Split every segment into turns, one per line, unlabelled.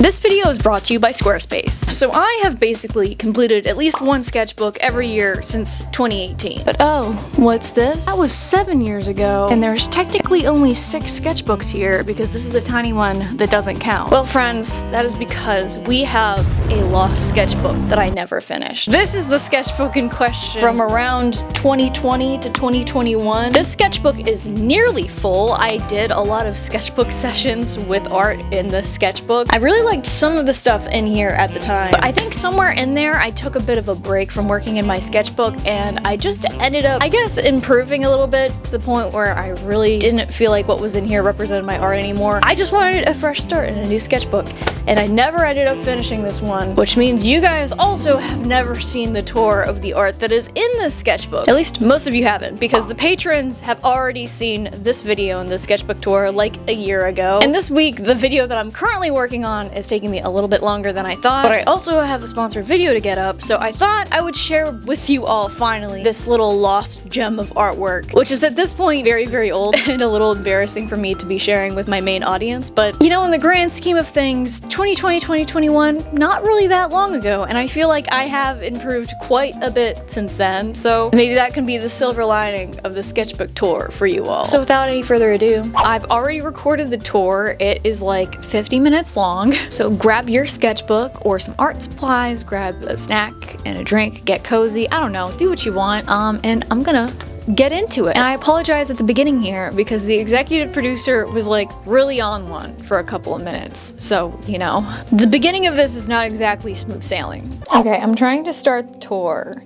This video is brought to you by Squarespace. So I have basically completed at least one sketchbook every year since 2018. But oh, what's this? That was 7 years ago, and there's technically only 6 sketchbooks here because this is a tiny one that doesn't count. Well friends, that is because we have a lost sketchbook that I never finished. This is the sketchbook in question from around 2020 to 2021. This sketchbook is nearly full. I did a lot of sketchbook sessions with art in the sketchbook. I really liked some of the stuff in here at the time, but I think somewhere in there I took a bit of a break from working in my sketchbook, and I just ended up, I guess, improving a little bit to the point where I really didn't feel like what was in here represented my art anymore. I just wanted a fresh start in a new sketchbook, and I never ended up finishing this one, which means you guys also have never seen the tour of the art that is in this sketchbook. At least most of you haven't, because the patrons have already seen this video in the sketchbook tour like a year ago. And this week, the video that I'm currently working on is taking me a little bit longer than I thought, but I also have a sponsored video to get up, so I thought I would share with you all finally this little lost gem of artwork, which is at this point very, very old and a little embarrassing for me to be sharing with my main audience. But you know, in the grand scheme of things, 2020, 2021, not really that long ago, and I feel like I have improved quite a bit since then, so maybe that can be the silver lining of the sketchbook tour for you all. So without any further ado, I've already recorded the tour. It is like 50 minutes long, so grab your sketchbook or some art supplies, grab a snack and a drink, get cozy, I don't know, do what you want, and I'm gonna get into it. And I apologize at the beginning here because the executive producer was like really on one for a couple of minutes, so you know. The beginning of this is not exactly smooth sailing. Okay, I'm trying to start the tour,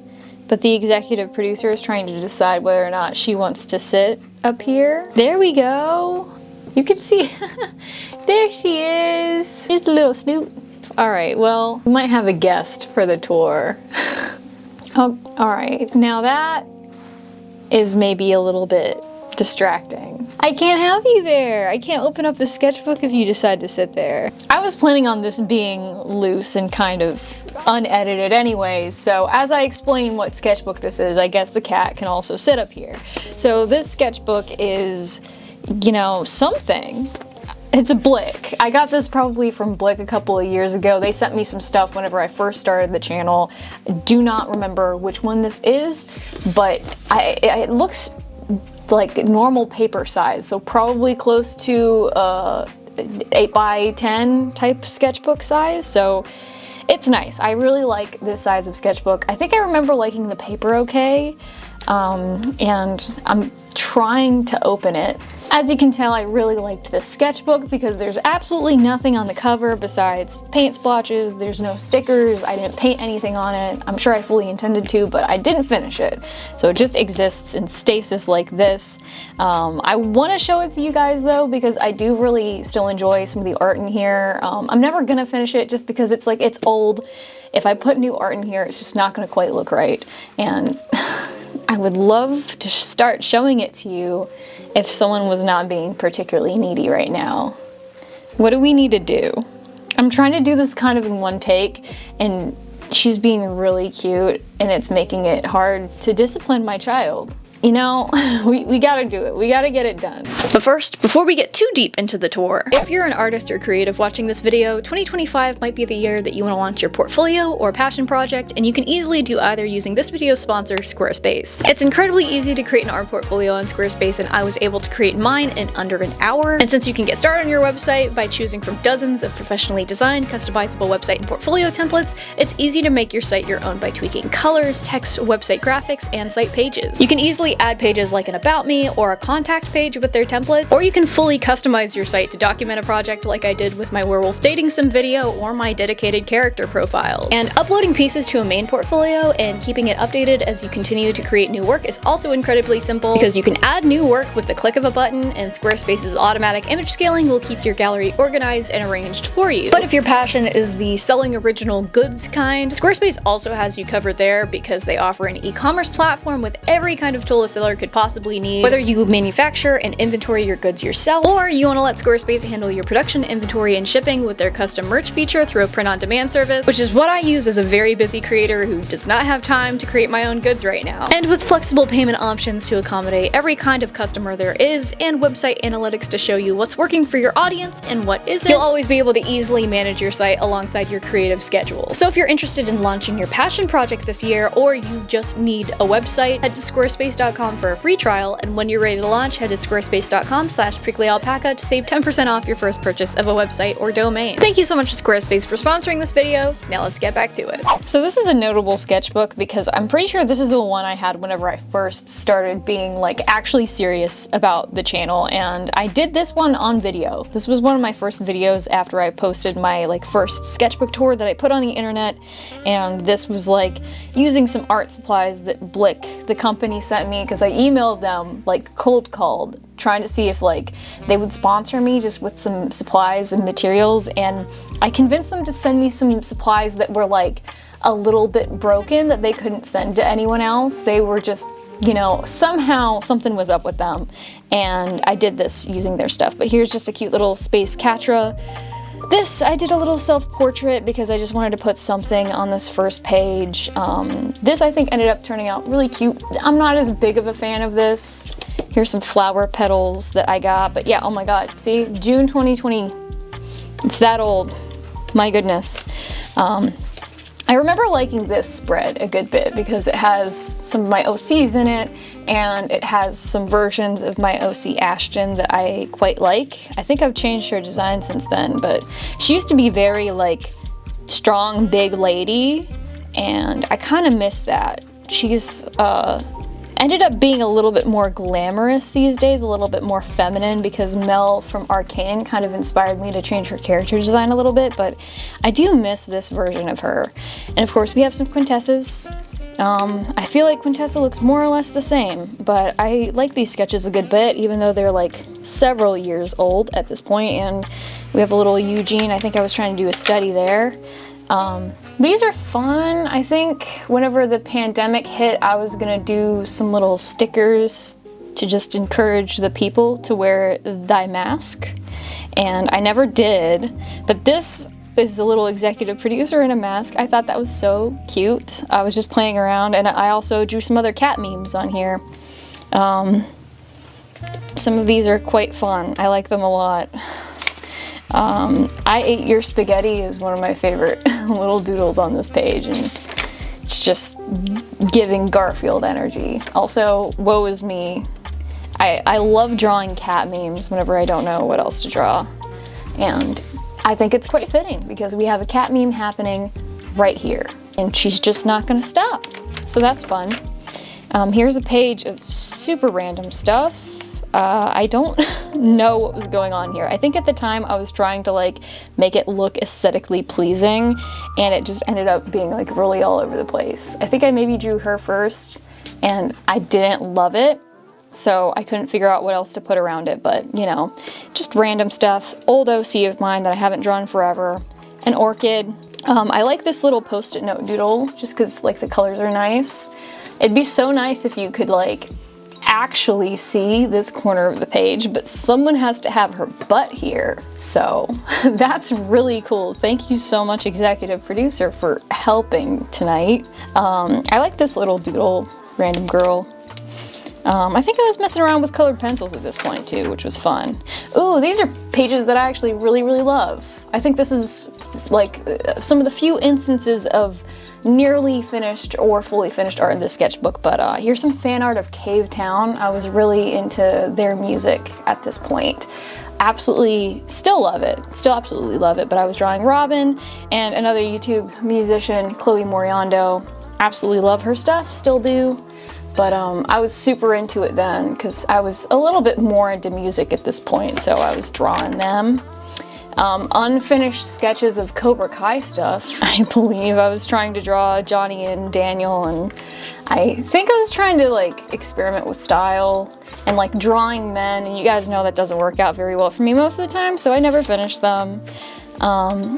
but the executive producer is trying to decide whether or not she wants to sit up here. There we go. You can see, there she is. Just a little snoot. All right, well, we might have a guest for the tour. Oh, all right, now that is maybe a little bit distracting. I can't have you there. I can't open up the sketchbook if you decide to sit there. I was planning on this being loose and kind of unedited anyways, so as I explain what sketchbook this is, I guess the cat can also sit up here. So this sketchbook is, you know, something. It's a Blick. I got this probably from Blick a couple of years ago. They sent me some stuff whenever I first started the channel. I do not remember which one this is, but it looks like normal paper size, so probably close to 8x10 type sketchbook size, so it's nice. I really like this size of sketchbook. I think I remember liking the paper okay, and I'm trying to open it. As you can tell, I really liked this sketchbook because there's absolutely nothing on the cover besides paint splotches. There's no stickers. I didn't paint anything on it. I'm sure I fully intended to, but I didn't finish it. So it just exists in stasis like this. I want to show it to you guys though, because I do really still enjoy some of the art in here. I'm never gonna finish it just because it's like, it's old. If I put new art in here, it's just not gonna quite look right. And I would love to start showing it to you if someone was not being particularly needy right now. What do we need to do? I'm trying to do this kind of in one take, and she's being really cute, and it's making it hard to discipline my child. You know, we gotta do it. We gotta get it done. But first, before we get too deep into the tour, if you're an artist or creative watching this video, 2025 might be the year that you want to launch your portfolio or passion project, and you can easily do either using this video's sponsor, Squarespace. It's incredibly easy to create an art portfolio on Squarespace, and I was able to create mine in under an hour. And since you can get started on your website by choosing from dozens of professionally designed, customizable website and portfolio templates, it's easy to make your site your own by tweaking colors, text, website graphics, and site pages. You can easily add pages like an About Me or a contact page with their templates, or you can fully customize your site to document a project like I did with my werewolf dating sim video or my dedicated character profiles. And uploading pieces to a main portfolio and keeping it updated as you continue to create new work is also incredibly simple, because you can add new work with the click of a button, and Squarespace's automatic image scaling will keep your gallery organized and arranged for you. But if your passion is the selling original goods kind, Squarespace also has you covered there, because they offer an e-commerce platform with every kind of tool control a seller could possibly need. Whether you manufacture and inventory your goods yourself, or you want to let Squarespace handle your production, inventory, and shipping with their custom merch feature through a print-on-demand service, which is what I use as a very busy creator who does not have time to create my own goods right now. And with flexible payment options to accommodate every kind of customer there is, and website analytics to show you what's working for your audience and what isn't, you'll always be able to easily manage your site alongside your creative schedule. So if you're interested in launching your passion project this year, or you just need a website, head to squarespace.com for a free trial, and when you're ready to launch, head to squarespace.com/pricklyalpaca to save 10% off your first purchase of a website or domain. Thank you so much to Squarespace for sponsoring this video. Now let's get back to it. So this is a notable sketchbook because I'm pretty sure this is the one I had whenever I first started being like actually serious about the channel, and I did this one on video. This was one of my first videos after I posted my like first sketchbook tour that I put on the internet, and this was like using some art supplies that Blick, the company, sent me because I emailed them, like cold called, trying to see if like they would sponsor me just with some supplies and materials, and I convinced them to send me some supplies that were like a little bit broken that they couldn't send to anyone else. They were just, you know, somehow something was up with them, and I did this using their stuff. But here's just a cute little space Catra. This, I did a little self-portrait because I just wanted to put something on this first page. This I think ended up turning out really cute. I'm not as big of a fan of this. Here's some flower petals that I got, but yeah, oh my god, see, June 2020, it's that old, my goodness. I remember liking this spread a good bit because it has some of my OCs in it, and it has some versions of my OC Ashton that I quite like. I think I've changed her design since then, but she used to be very like strong, big lady, and I kind of miss that. She's ended up being a little bit more glamorous these days, a little bit more feminine, because Mel from Arcane kind of inspired me to change her character design a little bit, but I do miss this version of her. And of course we have some Quintessas. I feel like Quintessa looks more or less the same, but I like these sketches a good bit, even though they're like several years old at this point. And we have a little Eugene. I think I was trying to do a study there. These are fun. I think whenever the pandemic hit, I was gonna do some little stickers to just encourage the people to wear thy mask, and I never did, but this is a little executive producer in a mask. I thought that was so cute. I was just playing around, and I also drew some other cat memes on here. Some of these are quite fun. I like them a lot. I ate your spaghetti is one of my favorite little doodles on this page, and it's just giving Garfield energy. Also, woe is me. I love drawing cat memes whenever I don't know what else to draw, and I think it's quite fitting because we have a cat meme happening right here, and she's just not gonna stop. So that's fun. Here's a page of super random stuff. I don't know what was going on here. I think at the time I was trying to like make it look aesthetically pleasing, and it just ended up being like really all over the place. I think I maybe drew her first and I didn't love it, so I couldn't figure out what else to put around it, but you know, just random stuff. Old OC of mine that I haven't drawn forever. An orchid. I like this little post-it note doodle just because like the colors are nice. It'd be so nice if you could like actually see this corner of the page, but someone has to have her butt here, so that's really cool. Thank you so much, executive producer, for helping tonight. I like this little doodle, random girl. I think I was messing around with colored pencils at this point too, which was fun. Ooh, these are pages that I actually really love. I think this is like some of the few instances of nearly finished or fully finished art in this sketchbook, but here's some fan art of Cave Town. I was really into their music at this point. Absolutely still love it, still absolutely love it, but I was drawing Robin and another YouTube musician, Chloe Moriando. Absolutely love her stuff, still do, but I was super into it then because I was a little bit more into music at this point, so I was drawing them. Unfinished sketches of Cobra Kai stuff. I believe I was trying to draw Johnny and Daniel, and I think I was trying to like experiment with style and like drawing men, and you guys know that doesn't work out very well for me most of the time, so I never finished them.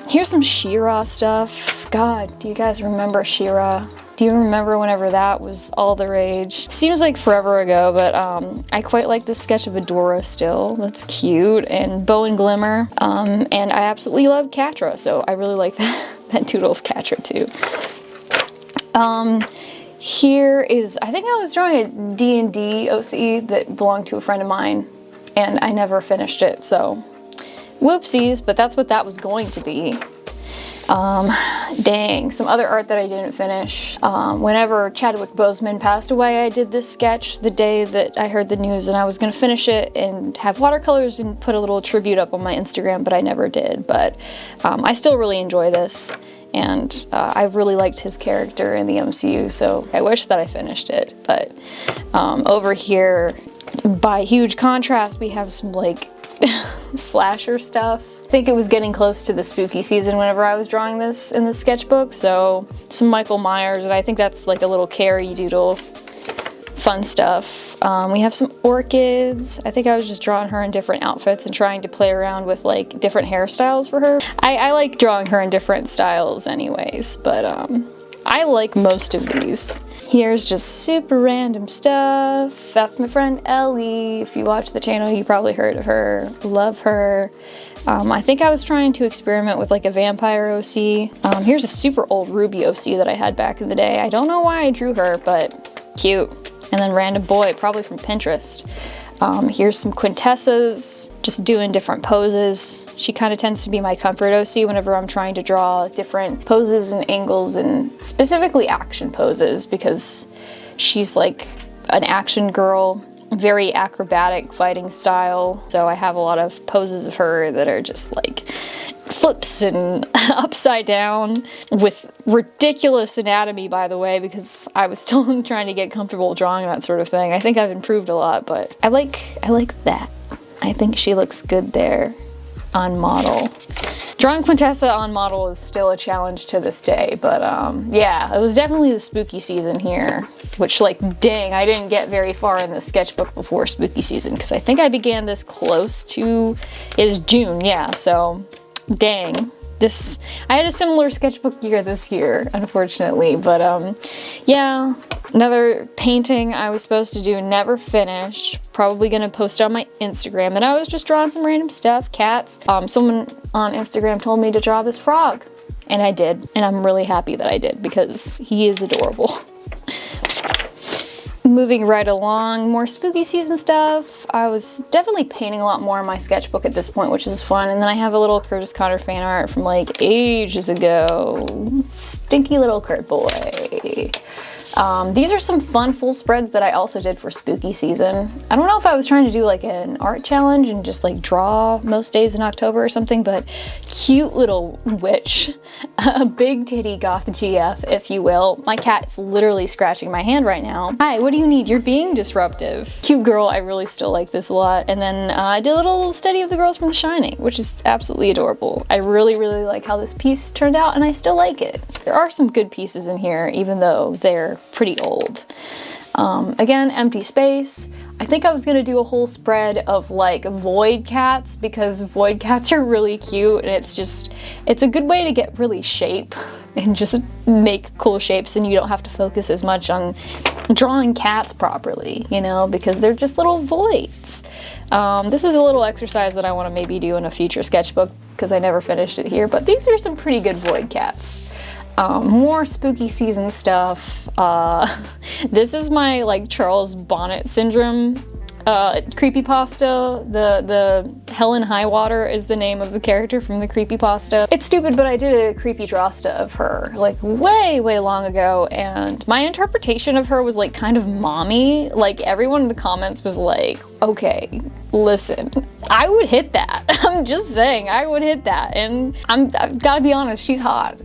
Here's some She-Ra stuff. God, do you guys remember She-Ra? Do Do you remember whenever that was all the rage? Seems like forever ago, but I quite like this sketch of Adora still. That's cute. And Bow and Glimmer. And I absolutely love Catra, so I really like that doodle of Catra too. Here is, I think I was drawing a D&D OC that belonged to a friend of mine, and I never finished it, so whoopsies, but that's what that was going to be. Dang, some other art that I didn't finish. Whenever Chadwick Boseman passed away, I did this sketch the day that I heard the news, and I was gonna finish it and have watercolors and put a little tribute up on my Instagram, but I never did. But I still really enjoy this. And I really liked his character in the MCU, so I wish that I finished it. But over here, by huge contrast, we have some like slasher stuff. I think it was getting close to the spooky season whenever I was drawing this in the sketchbook, so some Michael Myers, and I think that's like a little Carrie doodle. Fun stuff. We have some orchids. I think I was just drawing her in different outfits and trying to play around with like different hairstyles for her. I like drawing her in different styles anyways, but I like most of these. Here's just super random stuff. That's my friend Ellie. If you watch the channel, you probably heard of her. Love her. I think I was trying to experiment with like a vampire OC. Here's a super old Ruby OC that I had back in the day. I don't know why I drew her, but cute. And then Random Boy, probably from Pinterest. Here's some Quintessas, just doing different poses. She kind of tends to be my comfort OC whenever I'm trying to draw different poses and angles, and specifically action poses, because she's like an action girl, very acrobatic fighting style. So I have a lot of poses of her that are just like flips and upside down with ridiculous anatomy, by the way, because I was still trying to get comfortable drawing that sort of thing. I think I've improved a lot, but I like that. I think she looks good there on model. Drawing Quintessa on model is still a challenge to this day, but yeah, it was definitely the spooky season here, which like, dang, I didn't get very far in the sketchbook before spooky season, because I think I began this close to, is June, yeah, so dang. I had a similar sketchbook year this year, unfortunately, but yeah, another painting I was supposed to do, never finished. Probably gonna post it on my Instagram, and I was just drawing some random stuff, cats. Someone on Instagram told me to draw this frog, and I did, and I'm really happy that I did because he is adorable. Moving right along, more spooky season stuff. I was definitely painting a lot more in my sketchbook at this point, which is fun. And then I have a little Curtis Connor fan art from like ages ago. Stinky little Kurt boy. These are some fun full spreads that I also did for spooky season. I don't know if I was trying to do like an art challenge and just like draw most days in October or something, but cute little witch. A big titty goth GF, if you will. My cat's literally scratching my hand right now. Hi, what do you need? You're being disruptive. Cute girl, I really still like this a lot. And then I did a little study of the girls from The Shining, which is absolutely adorable. I really, really like how this piece turned out, and I still like it. There are some good pieces in here, even though they're pretty old. Again, empty space. I think I was gonna do a whole spread of like void cats, because void cats are really cute, and it's a good way to get really shape and just make cool shapes, and you don't have to focus as much on drawing cats properly, you know, because they're just little voids. This is a little exercise that I want to maybe do in a future sketchbook, because I never finished it here, but these are some pretty good void cats. More spooky season stuff. This is my like Charles Bonnet syndrome creepypasta. The Helen Highwater is the name of the character from the creepypasta. It's stupid, but I did a creepy drawsta of her like way long ago, and my interpretation of her was like kind of mommy. Like everyone in the comments was like, okay, listen, I would hit that. I'm just saying, I would hit that, and I've gotta be honest, she's hot.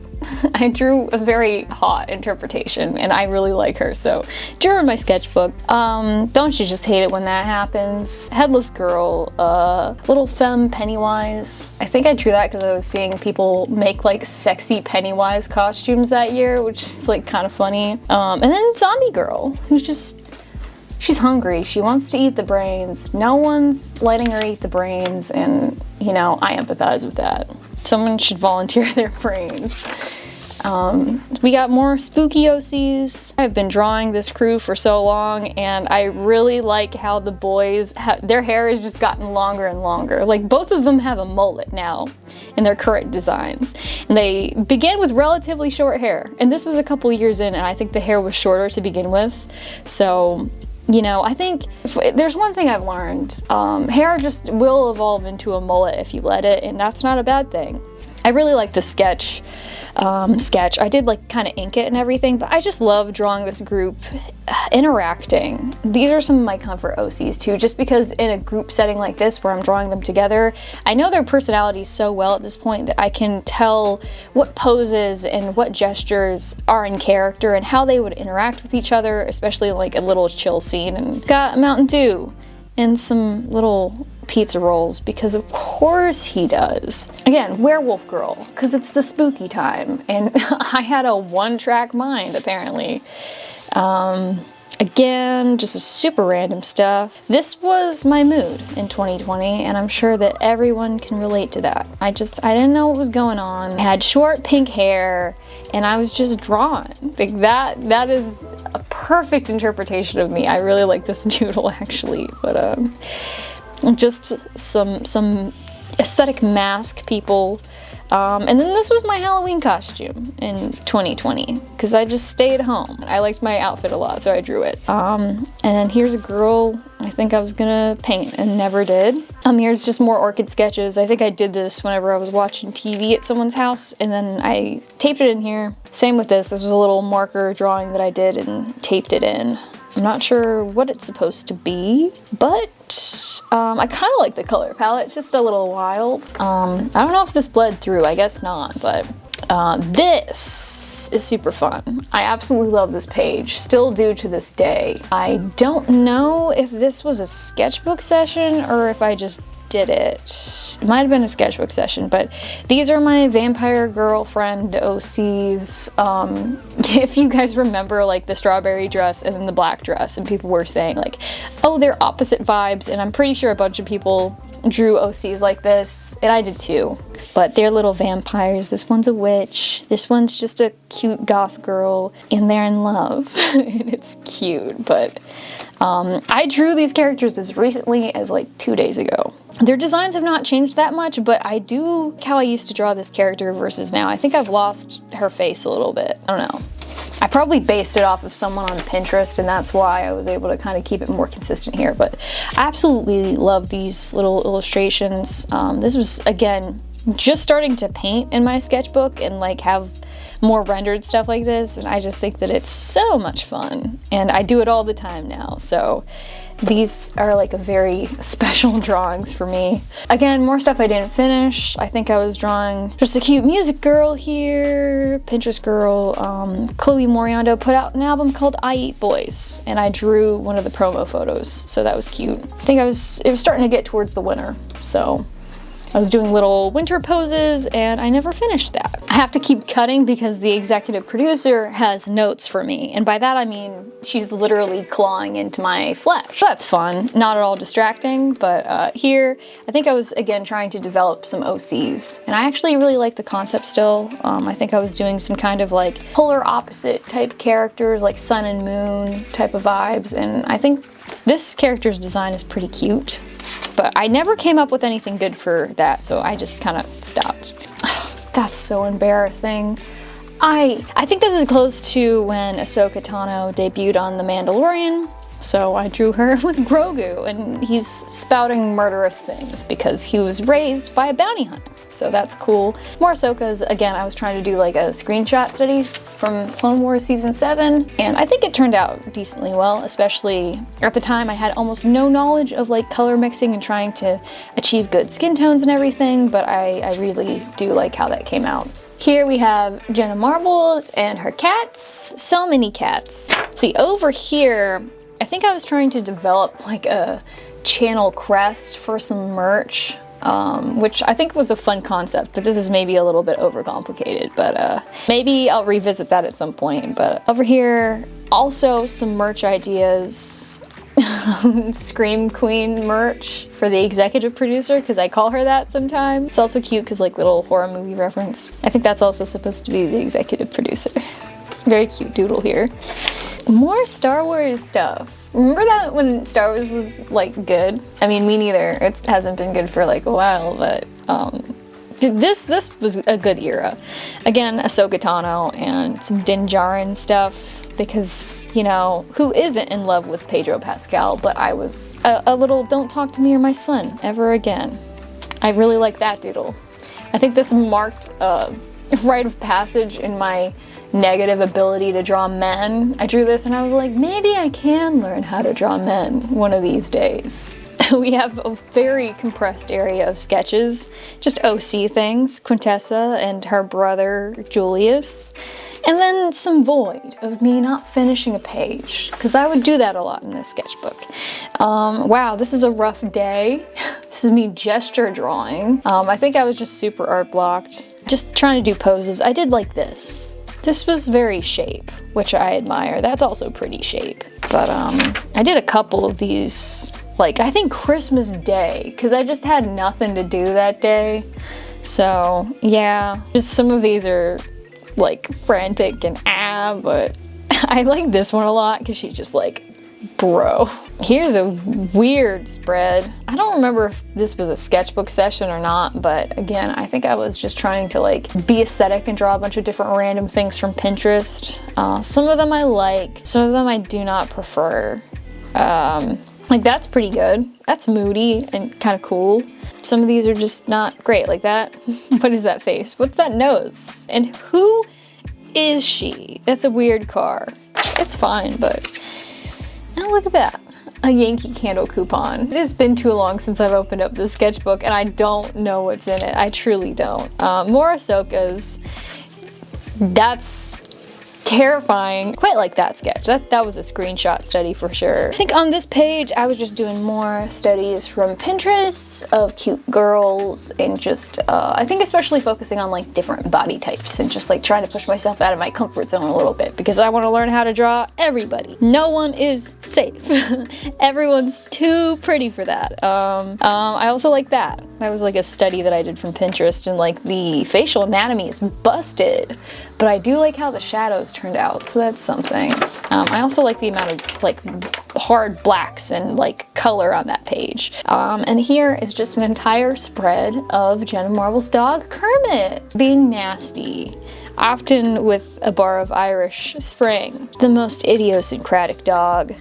I drew a very hot interpretation, and I really like her, so drew her in my sketchbook. Don't you just hate it when that happens? Headless girl, little femme Pennywise. I think I drew that because I was seeing people make like sexy Pennywise costumes that year, which is like kind of funny. And then zombie girl, who's just, she's hungry. She wants to eat the brains. No one's letting her eat the brains, and you know, I empathize with that. Someone should volunteer their brains. We got more spooky OCs. I've been drawing this crew for so long, and I really like how the boys, their hair has just gotten longer and longer. Like, both of them have a mullet now in their current designs. And they began with relatively short hair. And this was a couple years in, and I think the hair was shorter to begin with. So, you know, I think there's one thing I've learned. Hair just will evolve into a mullet if you let it, and that's not a bad thing. I really like the sketch. I did like kind of ink it and everything, but I just love drawing this group interacting. These are some of my comfort OCs too, just because in a group setting like this where I'm drawing them together, I know their personalities so well at this point that I can tell what poses and what gestures are in character and how they would interact with each other, especially in like a little chill scene. And got a Mountain Dew and some little pizza rolls, because of course he does. Again, werewolf girl, because it's the spooky time, and I had a one-track mind apparently. Again, just super random stuff. This was my mood in 2020, and I'm sure that everyone can relate to that. I didn't know what was going on. I had short pink hair, and I was just drawn. Like that is a perfect interpretation of me. I really like this doodle actually, but just some aesthetic mask people. And then this was my Halloween costume in 2020, because I just stayed home. I liked my outfit a lot, so I drew it. And then here's a girl I think I was gonna paint and never did. Here's just more orchid sketches. I think I did this whenever I was watching TV at someone's house, and then I taped it in here. Same with this. This was a little marker drawing that I did and taped it in. I'm not sure what it's supposed to be, but I kind of like the color palette. It's just a little wild. I don't know if this bled through. I guess not, but this is super fun. I absolutely love this page, still do to this day. I don't know if this was a sketchbook session or if I just did it. It might have been a sketchbook session, but these are my vampire girlfriend OCs. If you guys remember like the strawberry dress and then the black dress, and people were saying like, oh, they're opposite vibes, and I'm pretty sure a bunch of people drew OCs like this, and I did too. But they're little vampires. This one's a witch. This one's just a cute goth girl, and they're in love. And it's cute, but I drew these characters as recently as like 2 days ago. Their designs have not changed that much, but I do like how I used to draw this character versus now. I think I've lost her face a little bit. I don't know. I probably based it off of someone on Pinterest, and that's why I was able to kind of keep it more consistent here. But I absolutely love these little illustrations. This was, again, just starting to paint in my sketchbook and like have more rendered stuff like this, and I just think that it's so much fun, and I do it all the time now, so these are like a very special drawings for me. Again, more stuff I didn't finish. I think I was drawing just a cute music girl here, Pinterest girl. Chloe Moriando put out an album called I Eat Boys, and I drew one of the promo photos, so that was cute. I think it was starting to get towards the winter, so I was doing little winter poses, and I never finished that. I have to keep cutting because the executive producer has notes for me, and by that I mean she's literally clawing into my flesh. So that's fun, not at all distracting, but here I think I was again trying to develop some OCs, and I actually really like the concept still. I think I was doing some kind of like polar opposite type characters, like sun and moon type of vibes, and I think this character's design is pretty cute. But I never came up with anything good for that, so I just kind of stopped. That's so embarrassing. I think this is close to when Ahsoka Tano debuted on The Mandalorian. So I drew her with Grogu, and he's spouting murderous things because he was raised by a bounty hunter. So that's cool. More Ahsoka's. Again, I was trying to do like a screenshot study from Clone Wars Season 7, and I think it turned out decently well, especially at the time I had almost no knowledge of like color mixing and trying to achieve good skin tones and everything, but I really do like how that came out. Here we have Jenna Marbles and her cats. So many cats. See, over here, I think I was trying to develop like a channel crest for some merch, which I think was a fun concept, but this is maybe a little bit overcomplicated, but maybe I'll revisit that at some point. But over here, also some merch ideas. Scream Queen merch for the executive producer, because I call her that sometimes. It's also cute because like little horror movie reference. I think that's also supposed to be the executive producer. Very cute doodle here. More Star Wars stuff. Remember that when Star Wars was like good? I mean, me neither. It hasn't been good for like a while, but this was a good era. Again, Ahsoka Tano and some Din Djarin stuff, because, you know, who isn't in love with Pedro Pascal? But I was a little don't talk to me or my son ever again. I really like that doodle. I think this marked a rite of passage in my negative ability to draw men. I drew this and I was like, maybe I can learn how to draw men one of these days. We have a very compressed area of sketches, just OC things, Quintessa and her brother Julius, and then some void of me not finishing a page, because I would do that a lot in this sketchbook. Wow, this is a rough day. This is me gesture drawing. I think I was just super art blocked, just trying to do poses. I did like this. This was very shape, which I admire. That's also pretty shape. But I did a couple of these, like I think Christmas Day, because I just had nothing to do that day. So yeah, just some of these are like frantic and but I like this one a lot because she's just like, bro. Here's a weird spread. I don't remember if this was a sketchbook session or not, but again, I think I was just trying to like be aesthetic and draw a bunch of different random things from Pinterest. Some of them I like, some of them I do not prefer. Like that's pretty good. That's moody and kind of cool. Some of these are just not great, like that. What is that face? What's that nose? And who is she? That's a weird car. It's fine, but oh, look at that. A Yankee Candle coupon. It has been too long since I've opened up this sketchbook and I don't know what's in it. I truly don't. More Ahsokas. That's terrifying. Quite like that sketch. That was a screenshot study for sure. I think on this page I was just doing more studies from Pinterest of cute girls and just I think especially focusing on like different body types and just like trying to push myself out of my comfort zone a little bit, because I want to learn how to draw everybody. No one is safe. Everyone's too pretty for that. I also like that. That was like a study that I did from Pinterest, and like the facial anatomy is busted, but I do like how the shadows turned out, so that's something. I also like the amount of like hard blacks and like color on that page. And here is just an entire spread of Jenna Marbles' dog Kermit being nasty, often with a bar of Irish Spring. The most idiosyncratic dog.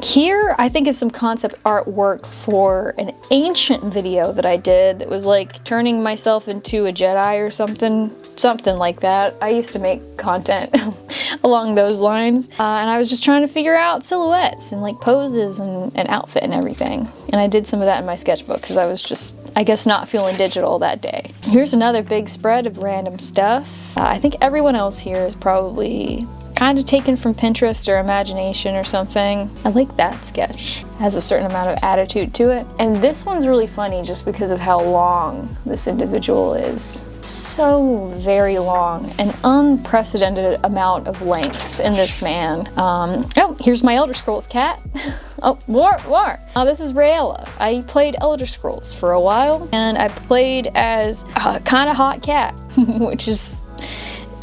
Here I think is some concept artwork for an ancient video that I did that was like turning myself into a Jedi or something like that. I used to make content along those lines, and I was just trying to figure out silhouettes and like poses and outfit and everything. And I did some of that in my sketchbook because I was just, I guess, not feeling digital that day. Here's another big spread of random stuff. I think everyone else here is probably kind of taken from Pinterest or imagination or something. I like that sketch. It has a certain amount of attitude to it. And this one's really funny just because of how long this individual is. So very long, an unprecedented amount of length in this man. Oh, here's my Elder Scrolls cat. Oh, more. Oh, this is Rayella. I played Elder Scrolls for a while, and I played as a kind of hot cat, which is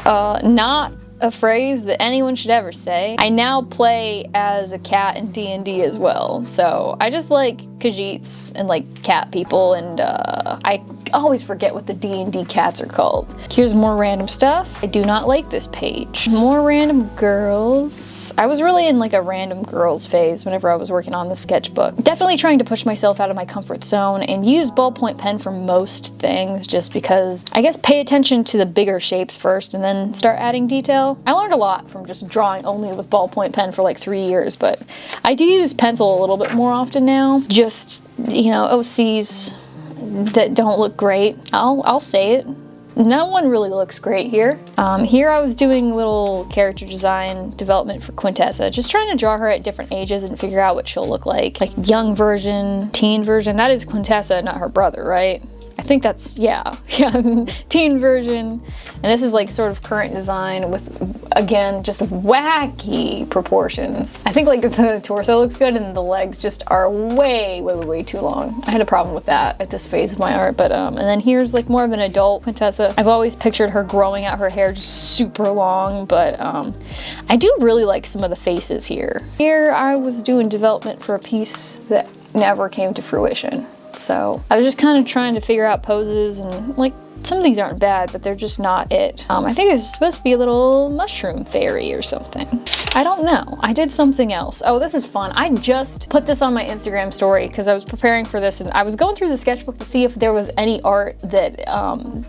not a phrase that anyone should ever say. I now play as a cat in D&D as well, so I just like Khajiits and like cat people, and I always forget what the D&D cats are called. Here's more random stuff. I do not like this page. More random girls. I was really in like a random girls phase whenever I was working on the sketchbook. Definitely trying to push myself out of my comfort zone and use ballpoint pen for most things, just because I guess pay attention to the bigger shapes first and then start adding detail. I learned a lot from just drawing only with ballpoint pen for like 3 years, but I do use pencil a little bit more often now. Just, you know, OCs that don't look great. I'll say it. No one really looks great here. Here I was doing little character design development for Quintessa, just trying to draw her at different ages and figure out what she'll look like. Like young version, teen version. That is Quintessa, not her brother, right? I think that's, yeah, teen version. And this is like sort of current design with, again, just wacky proportions. I think like the torso looks good and the legs just are way too long. I had a problem with that at this phase of my art, but and then here's like more of an adult Quintessa. I've always pictured her growing out her hair just super long, but I do really like some of the faces here. Here I was doing development for a piece that never came to fruition. So I was just kind of trying to figure out poses, and like some of these aren't bad, but they're just not it. I think it's supposed to be a little mushroom fairy or something. I don't know. I did something else. Oh, this is fun. I just put this on my Instagram story because I was preparing for this and I was going through the sketchbook to see if there was any art that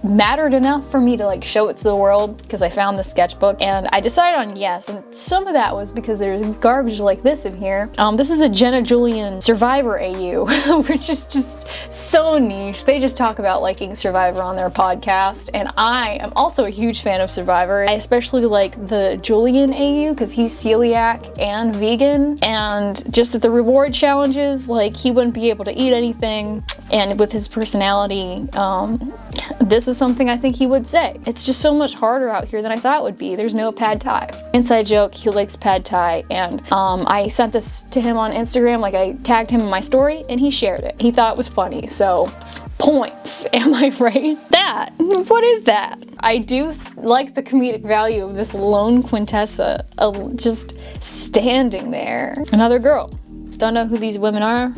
mattered enough for me to like show it to the world, because I found the sketchbook and I decided on yes. And some of that was because there's garbage like this in here. This is a Jenna Julian Survivor AU, which is just so niche. They just talk about liking Survivor on their podcast, and I am also a huge fan of Survivor. I especially like the Julian AU because he's celiac and vegan, and just at the reward challenges, like he wouldn't be able to eat anything, and with his personality, this is something I think he would say. It's just so much harder out here than I thought it would be. There's no pad thai. Inside joke, he likes pad thai, and I sent this to him on Instagram, like I tagged him in my story and he shared it. He thought it was funny, so points, am I right? That, what is that? I do like the comedic value of this lone Quintessa just standing there. Another girl. Don't know who these women are.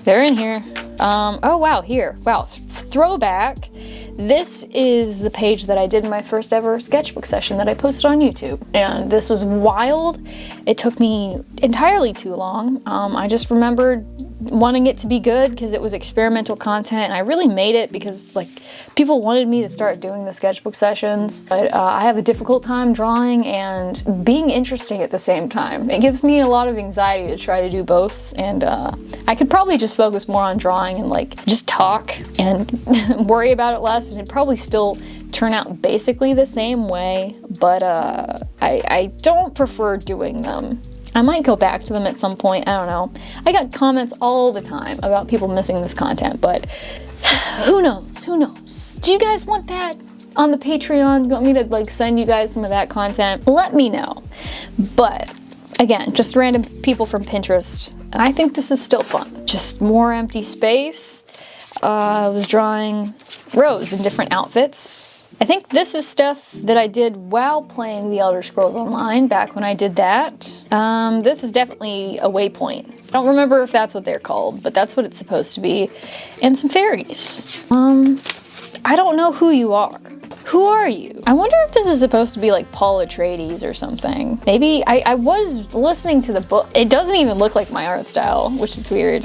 They're in here. Oh wow, here. Wow, throwback. This is the page that I did in my first ever sketchbook session that I posted on YouTube. And this was wild. It took me entirely too long. I just remembered wanting it to be good because it was experimental content, and I really made it because like people wanted me to start doing the sketchbook sessions, but I have a difficult time drawing and being interesting at the same time. It gives me a lot of anxiety to try to do both, and I could probably just focus more on drawing and like just talk and worry about it less, and it'd probably still turn out basically the same way, but I don't prefer doing them. I might go back to them at some point, I don't know. I got comments all the time about people missing this content, but who knows, who knows? Do you guys want that on the Patreon? You want me to like send you guys some of that content? Let me know. But again, just random people from Pinterest. I think this is still fun. Just more empty space. I was drawing Rose in different outfits. I think this is stuff that I did while playing The Elder Scrolls Online back when I did that. This is definitely a waypoint. I don't remember if that's what they're called, but that's what it's supposed to be. And some fairies. I don't know who you are. Who are you? I wonder if this is supposed to be like Paul Atreides or something. Maybe, I was listening to the book. It doesn't even look like my art style, which is weird.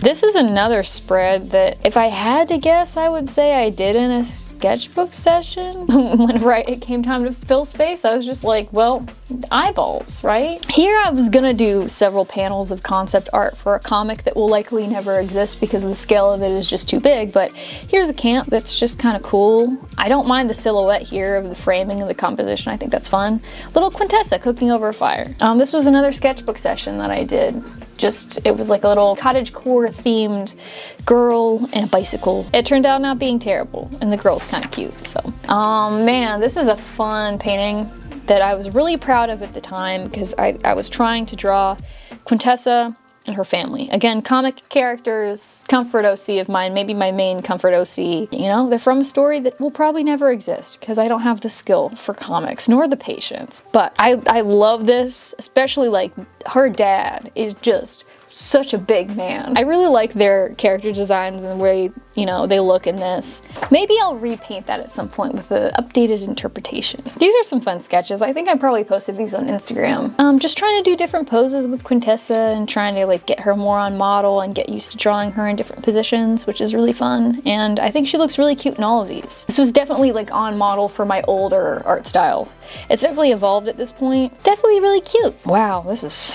This is another spread that if I had to guess, I would say I did in a sketchbook session. Whenever it came time to fill space, I was just like, well, eyeballs, right? Here I was gonna do several panels of concept art for a comic that will likely never exist because the scale of it is just too big, but here's a camp that's just kind of cool. I don't mind the silhouette here of the framing of the composition. I think that's fun. Little Quintessa cooking over a fire. This was another sketchbook session that I did. It was like a little cottagecore themed girl and a bicycle. It turned out not being terrible, and the girl's kind of cute, so. Man, this is a fun painting that I was really proud of at the time because I was trying to draw Quintessa and her family. Again, comic characters, comfort OC of mine, maybe my main comfort OC. You know, they're from a story that will probably never exist because I don't have the skill for comics nor the patience. But I love this, especially like her dad is just such a big man. I really like their character designs and the way, you know, they look in this. Maybe I'll repaint that at some point with an updated interpretation. These are some fun sketches. I think I probably posted these on Instagram. Just trying to do different poses with Quintessa and trying to like get her more on model and get used to drawing her in different positions, which is really fun. And I think she looks really cute in all of these. This was definitely like on model for my older art style. It's definitely evolved at this point. Definitely really cute. Wow, this is...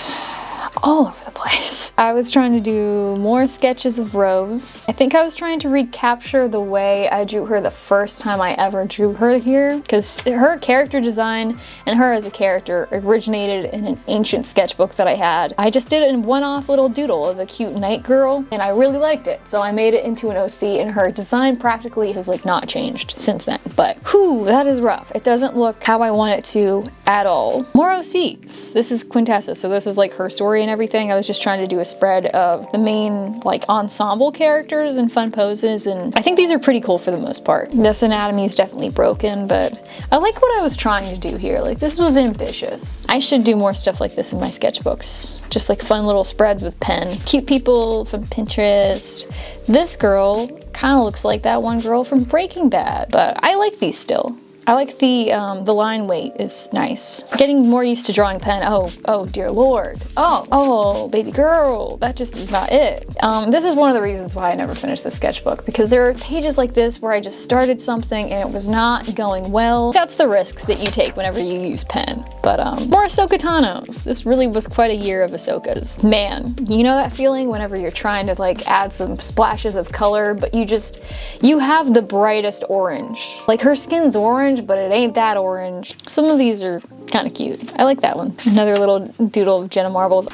all over the place. I was trying to do more sketches of Rose. I think I was trying to recapture the way I drew her the first time I ever drew her here, because her character design and her as a character originated in an ancient sketchbook that I had. I just did a one-off little doodle of a cute night girl, and I really liked it, so I made it into an OC, and her design practically has like not changed since then. But whew, that is rough. It doesn't look how I want it to at all. More OCs. This is Quintessa, so this is like her story and everything. I was just trying to do a spread of the main like ensemble characters and fun poses, and I think these are pretty cool for the most part. This anatomy is definitely broken, but I like what I was trying to do here. Like, this was ambitious. I should do more stuff like this in my sketchbooks. Just like fun little spreads with pen. Cute people from Pinterest. This girl kind of looks like that one girl from Breaking Bad, but I like these still. I like the line weight is nice. Getting more used to drawing pen. Oh dear Lord. Oh, baby girl, that just is not it. This is one of the reasons why I never finished the sketchbook, because there are pages like this where I just started something and it was not going well. That's the risks that you take whenever you use pen. But more Ahsoka Tano's. This really was quite a year of Ahsoka's. Man, you know that feeling whenever you're trying to like add some splashes of color, but you have the brightest orange. Like, her skin's orange, but it ain't that orange. Some of these are kind of cute. I like that one. Another little doodle of Jenna Marbles.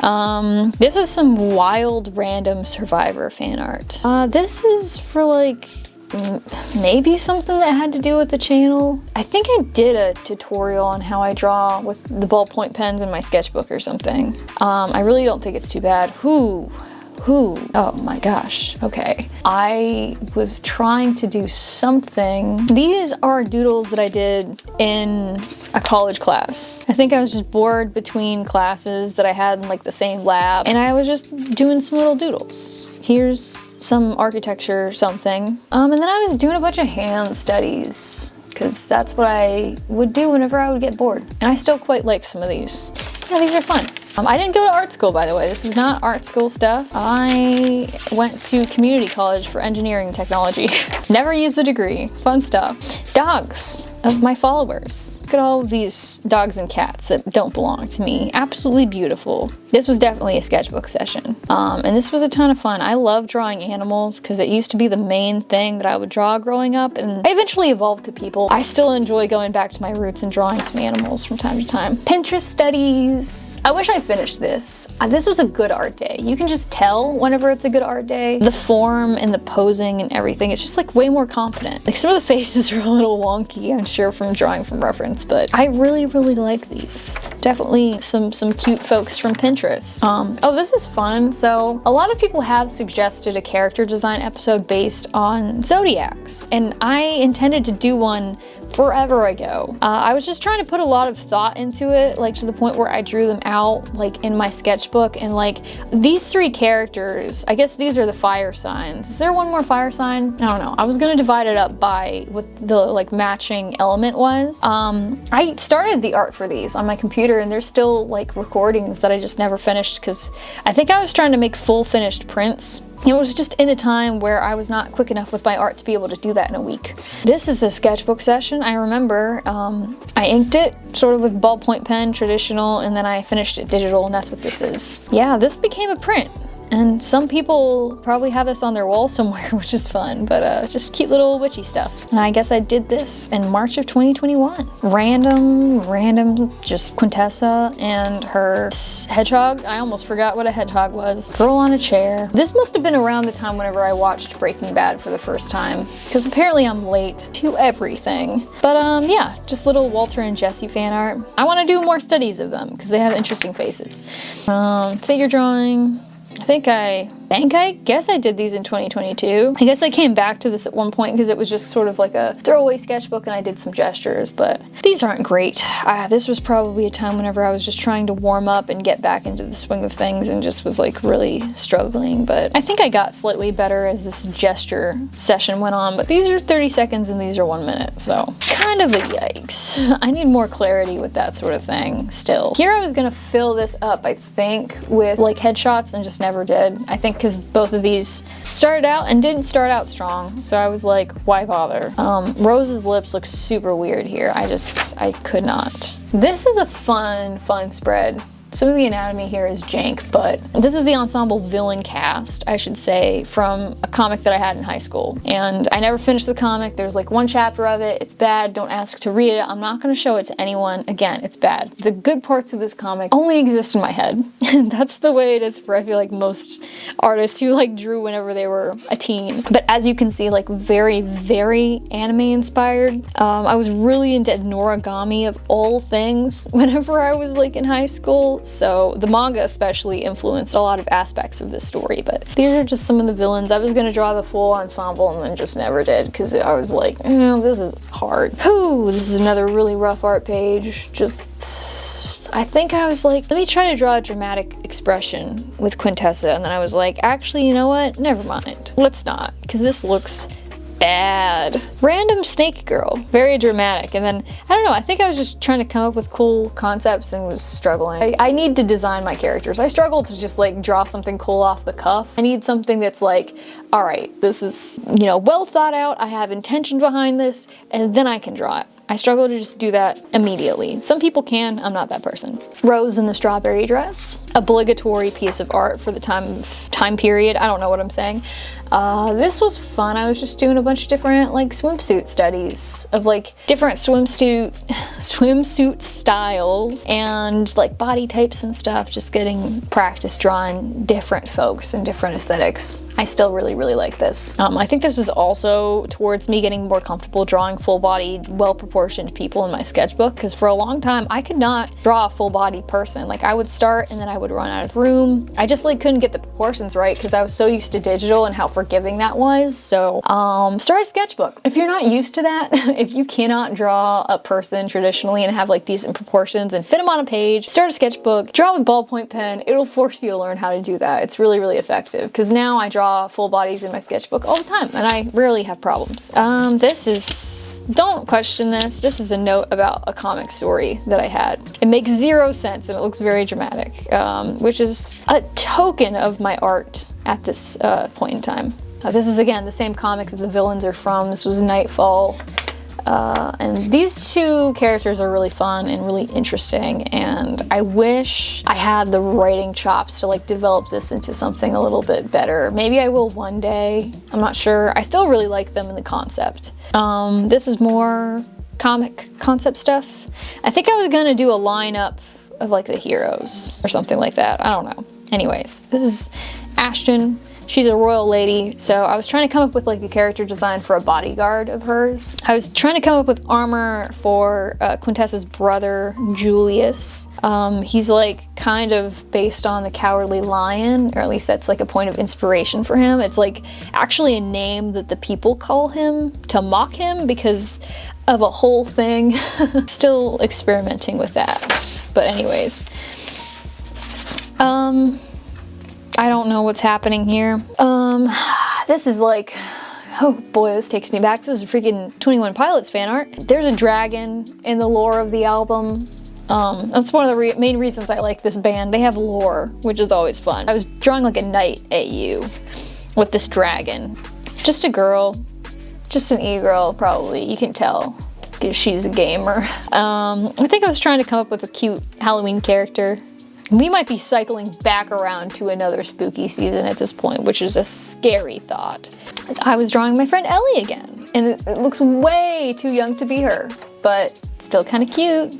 This is some wild random Survivor fan art. This is for like maybe something that had to do with the channel. I think I did a tutorial on how I draw with the ballpoint pens in my sketchbook or something. I really don't think it's too bad. Oh my gosh, okay. I was trying to do something. These are doodles that I did in a college class. I think I was just bored between classes that I had in like the same lab, and I was just doing some little doodles. Here's some architecture something. And then I was doing a bunch of hand studies, because that's what I would do whenever I would get bored. And I still quite like some of these. Yeah, these are fun. I didn't go to art school, by the way. This is not art school stuff. I went to community college for engineering technology. Never used the degree. Fun stuff. Dogs of my followers. Look at all of these dogs and cats that don't belong to me. Absolutely beautiful. This was definitely a sketchbook session. And this was a ton of fun. I love drawing animals because it used to be the main thing that I would draw growing up, and I eventually evolved to people. I still enjoy going back to my roots and drawing some animals from time to time. Pinterest studies. I wish I finished this. This was a good art day. You can just tell whenever it's a good art day. The form and the posing and everything, it's just like way more confident. Like, some of the faces are a little wonky, I'm sure, from drawing from reference, but I really like these. Definitely some cute folks from Pinterest. Oh, this is fun. So a lot of people have suggested a character design episode based on zodiacs, and I intended to do one forever ago. I was just trying to put a lot of thought into it, like to the point where I drew them out like in my sketchbook, and like these three characters, I guess these are the fire signs. Is there one more fire sign? I don't know. I was gonna divide it up by what the like matching element was. I started the art for these on my computer, and there's still like recordings that I just never finished because I think I was trying to make full finished prints. It was just in a time where I was not quick enough with my art to be able to do that in a week. This is a sketchbook session. I remember I inked it sort of with ballpoint pen, traditional, and then I finished it digital, and that's what this is. Yeah, this became a print. And some people probably have this on their wall somewhere, which is fun, but just cute little witchy stuff. And I guess I did this in March of 2021. Random, just Quintessa and her hedgehog. I almost forgot what a hedgehog was. Girl on a chair. This must have been around the time whenever I watched Breaking Bad for the first time, because apparently I'm late to everything. But yeah, just little Walter and Jesse fan art. I want to do more studies of them because they have interesting faces. Figure drawing. I guess I did these in 2022. I guess I came back to this at one point because it was just sort of like a throwaway sketchbook, and I did some gestures, but these aren't great. This was probably a time whenever I was just trying to warm up and get back into the swing of things and just was like really struggling, but I think I got slightly better as this gesture session went on, but these are 30 seconds and these are 1 minute, so kind of a yikes. I need more clarity with that sort of thing still. Here I was gonna fill this up, I think, with like headshots and just never did. I think because both of these started out and didn't start out strong, so I was like, why bother? Rose's lips look super weird here. I could not. This is a fun spread. Some of the anatomy here is jank, but this is the ensemble villain cast, I should say, from a comic that I had in high school. And I never finished the comic. There's like one chapter of it. It's bad. Don't ask to read it. I'm not going to show it to anyone. Again, it's bad. The good parts of this comic only exist in my head. And that's the way it is for, I feel like, most artists who like drew whenever they were a teen. But as you can see, like very, very anime inspired. I was really into noragami of all things whenever I was like in high school. So the manga especially influenced a lot of aspects of this story. But these are just some of the villains. I was going to draw the full ensemble and then just never did because I was like, this is hard. Whew, this is another really rough art page. I think I was like, let me try to draw a dramatic expression with Quintessa, and then I was like, actually, you know what? Never mind. Let's not, because this looks bad. Random snake girl. Very dramatic. And then, I don't know, I think I was just trying to come up with cool concepts and was struggling. I need to design my characters. I struggle to just like draw something cool off the cuff. I need something that's like, all right, this is, you know, well thought out. I have intention behind this, and then I can draw it. I struggle to just do that immediately. Some people can, I'm not that person. Rose in the strawberry dress. Obligatory piece of art for the time period. I don't know what I'm saying. This was fun. I was just doing a bunch of different like swimsuit studies of like different swimsuit styles and like body types and stuff, just getting practice drawing different folks and different aesthetics. I still really, really like this. I think this was also towards me getting more comfortable drawing full-bodied, well-proportioned people in my sketchbook, because for a long time I could not draw a full-bodied person. Like I would start and then I would run out of room. I just like couldn't get the proportions right because I was so used to digital and how forgiving that was. So start a sketchbook. If you're not used to that, if you cannot draw a person traditionally and have like decent proportions and fit them on a page, start a sketchbook, draw with ballpoint pen. It'll force you to learn how to do that. It's really, really effective because now I draw full bodies in my sketchbook all the time and I rarely have problems. This is, don't question this. This is a note about a comic story that I had. It makes zero sense and it looks very dramatic, which is a token of my art at this point in time. This is again the same comic that the villains are from. This was Nightfall. And these two characters are really fun and really interesting, and I wish I had the writing chops to like develop this into something a little bit better. Maybe I will one day. I'm not sure. I still really like them in the concept. This is more comic concept stuff. I think I was gonna do a lineup of like the heroes or something like that. I don't know. Anyways, this is Ashton. She's a royal lady, so I was trying to come up with like a character design for a bodyguard of hers. I was trying to come up with armor for Quintessa's brother, Julius. He's like kind of based on the Cowardly Lion, or at least that's like a point of inspiration for him. It's like actually a name that the people call him to mock him because of a whole thing. Still experimenting with that. But anyways. I don't know what's happening here. This is like, oh boy, this takes me back. This is freaking 21 Pilots fan art. There's a dragon in the lore of the album. That's one of the main reasons I like this band. They have lore, which is always fun. I was drawing like a knight at you with this dragon. Just a girl, just an e-girl probably, you can tell, because she's a gamer. I think I was trying to come up with a cute Halloween character. We might be cycling back around to another spooky season at this point, which is a scary thought. I was drawing my friend Ellie again, and it looks way too young to be her, but still kind of cute.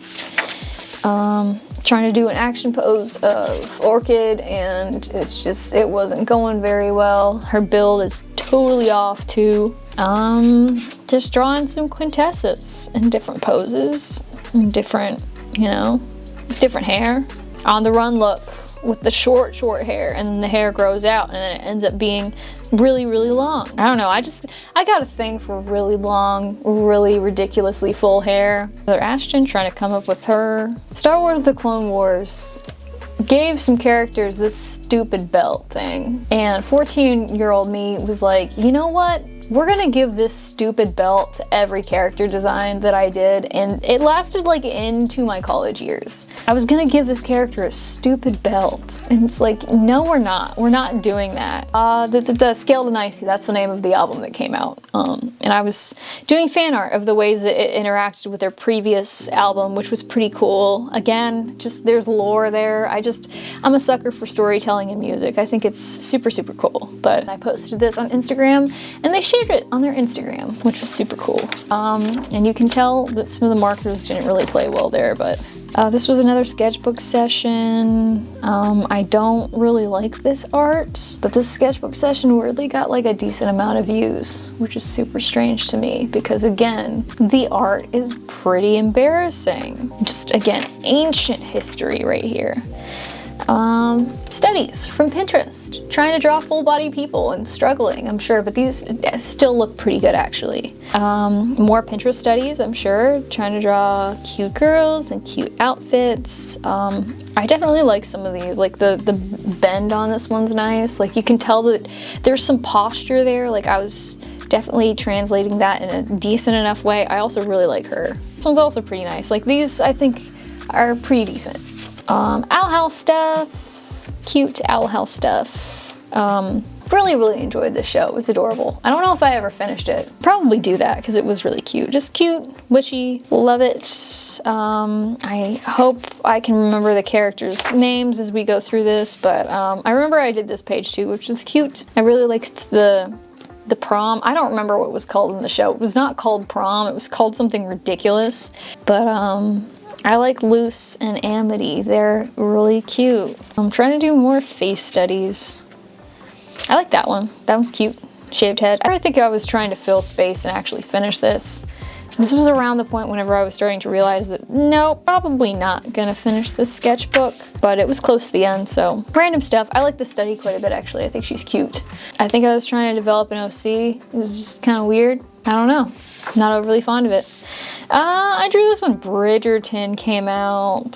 Trying to do an action pose of Orchid, and it wasn't going very well. Her build is totally off too. Just drawing some Quintessas in different poses, and different, you know, different hair. On the run look with the short hair, and then the hair grows out and then it ends up being really, really long. I don't know, I got a thing for really long, really ridiculously full hair. Another Ashton, trying to come up with her. Star Wars The Clone Wars gave some characters this stupid belt thing, and 14-year-old me was like, you know what? we're gonna give this stupid belt to every character design that I did, and it lasted like into my college years. I was gonna give this character a stupid belt, and it's like, no, we're not doing that. The Scaled and Icy, that's the name of the album that came out, and I was doing fan art of the ways that it interacted with their previous album, which was pretty cool. Again, just there's lore there. I'm a sucker for storytelling and music. I think it's super, super cool. But I posted this on Instagram, and they shared it on their Instagram, which was super cool. And you can tell that some of the markers didn't really play well there, but this was another sketchbook session. I don't really like this art, but this sketchbook session weirdly got like a decent amount of views, which is super strange to me because, again, the art is pretty embarrassing. Just, again, ancient history right here. Studies from Pinterest, trying to draw full body people and struggling, I'm sure, but these still look pretty good actually. More Pinterest studies, I'm sure, trying to draw cute girls and cute outfits. I definitely like some of these, like the bend on this one's nice. Like you can tell that there's some posture there, like I was definitely translating that in a decent enough way. I also really like her. This one's also pretty nice. Like these, I think, are pretty decent. Owl House stuff, cute Owl House stuff. Really enjoyed this show. It was adorable. I don't know if I ever finished it. Probably do that because it was really cute. Just cute, witchy, love it. I hope I can remember the characters' names as we go through this, but I remember I did this page too, which was cute. I really liked the prom. I don't remember what it was called in the show. It was not called prom. It was called something ridiculous, but I like Luce and Amity. They're really cute. I'm trying to do more face studies. I like that one. That one's cute. Shaved head. I think I was trying to fill space and actually finish this. This was around the point whenever I was starting to realize that, no, probably not gonna finish this sketchbook, but it was close to the end, so. Random stuff. I like the study quite a bit, actually. I think she's cute. I think I was trying to develop an OC. It was just kind of weird. I don't know. Not overly fond of it. I drew this when Bridgerton came out.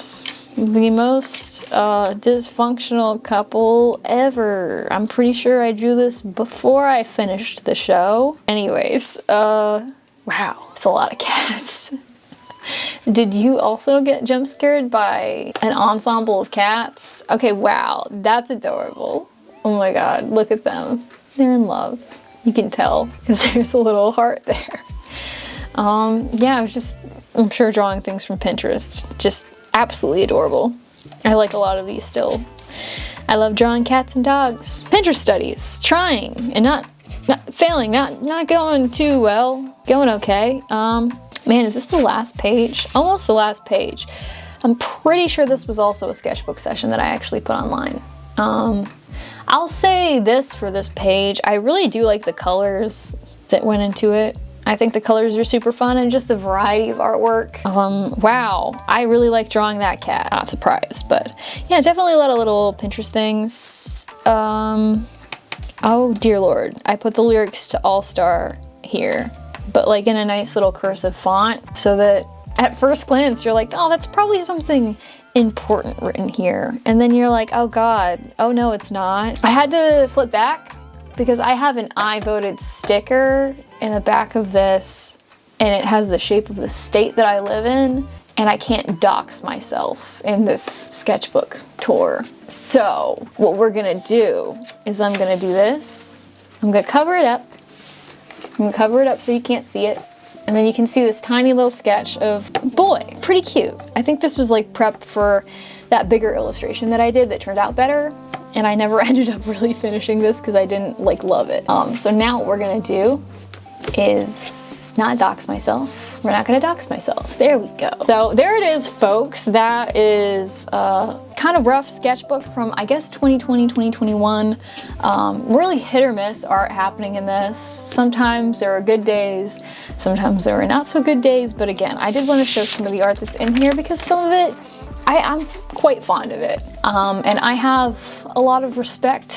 The most dysfunctional couple ever. I'm pretty sure I drew this before I finished the show. Anyways, wow, it's a lot of cats. Did you also get jump scared by an ensemble of cats? Okay, wow, that's adorable. Oh my god, look at them. They're in love. You can tell because there's a little heart there. Yeah, I was just, I'm sure, drawing things from Pinterest. Just absolutely adorable. I like a lot of these still. I love drawing cats and dogs. Pinterest studies, trying and not failing, not going too well, going okay. Man, is this the last page? Almost the last page. I'm pretty sure this was also a sketchbook session that I actually put online. I'll say this for this page. I really do like the colors that went into it. I think the colors are super fun and just the variety of artwork. Wow, I really like drawing that cat. Not surprised, but yeah, definitely a lot of little Pinterest things. Oh dear Lord, I put the lyrics to All Star here, but like in a nice little cursive font so that at first glance you're like, oh, that's probably something important written here. And then you're like, oh God, oh no, it's not. I had to flip back because I have an I voted sticker in the back of this and it has the shape of the state that I live in, and I can't dox myself in this sketchbook tour. So what we're gonna do is I'm gonna do this. I'm gonna cover it up. I'm gonna cover it up so you can't see it. And then you can see this tiny little sketch of boy. Pretty cute. I think this was like prep for that bigger illustration that I did that turned out better. And I never ended up really finishing this because I didn't like love it. So now what we're gonna do is not dox myself. We're not gonna dox myself. There we go. So there it is, folks. That is kind of rough sketchbook from, I guess, 2020, 2021. Really hit or miss art happening in this. Sometimes there are good days, sometimes there are not so good days, but again, I did want to show some of the art that's in here because some of it, I'm quite fond of it. And I have a lot of respect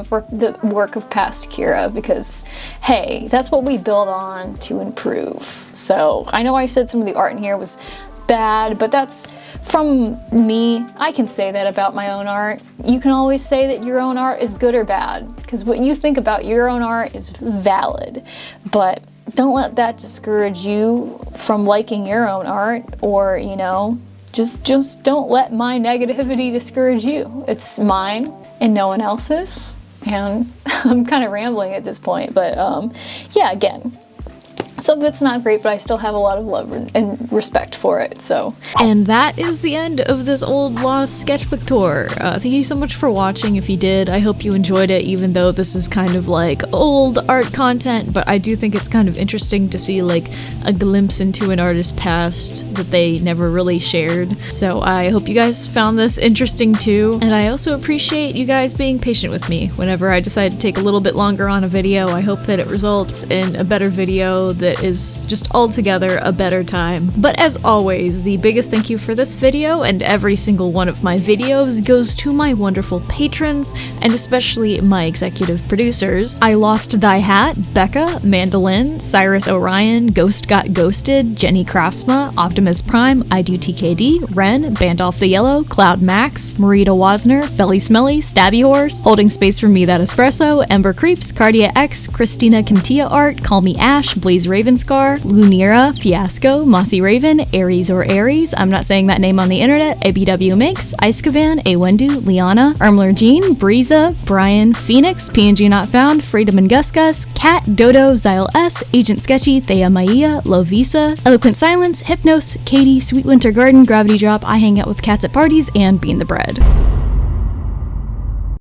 for the work of past Kira because, hey, that's what we build on to improve. So I know I said some of the art in here was bad, but that's from me. I can say that about my own art. You can always say that your own art is good or bad. because what you think about your own art is valid, but don't let that discourage you from liking your own art, or, you know, just don't let my negativity discourage you. It's mine and no one else's. And I'm kind of rambling at this point, but yeah, again, some of it's not great, but I still have a lot of love and respect for it, so.
And that is the end of this old lost sketchbook tour. Thank you so much for watching. If you did, I hope you enjoyed it, even though this is kind of like old art content, but I do think it's kind of interesting to see like a glimpse into an artist's past that they never really shared. So I hope you guys found this interesting too, and I also appreciate you guys being patient with me whenever I decide to take a little bit longer on a video. I hope that it results in a better video that is just altogether a better time. But as always, the biggest thank you for this video and every single one of my videos goes to my wonderful patrons, and especially my executive producers. I Lost Thy Hat, Becca, Mandolin, Cyrus Orion, Ghost Got Ghosted, Jenny Krasma, Optimus Prime, I Do TKD, Ren, Bandolph the Yellow, Cloud Max, Marita Wasner, Felly Smelly, Stabby Horse, Holding Space for Me That Espresso, Ember Creeps, Cardia X, Christina Kimtia Art, Call Me Ash, Blaze Ravenscar, Lunira, Fiasco, Mossy Raven, Aries or Aries, I'm not saying that name on the internet, ABW Makes, Icecavan, Awendu, Liana, Armler Jean, Breeza, Brian, Phoenix, PNG Not Found, Freedom and Gus Gus, Cat, Dodo, Zyle S, Agent Sketchy, Thea Maia, Lovisa, Eloquent Silence, Hypnos, Katie, Sweet Winter Garden, Gravity Drop, I Hang Out with Cats at Parties, and Bean the Bread.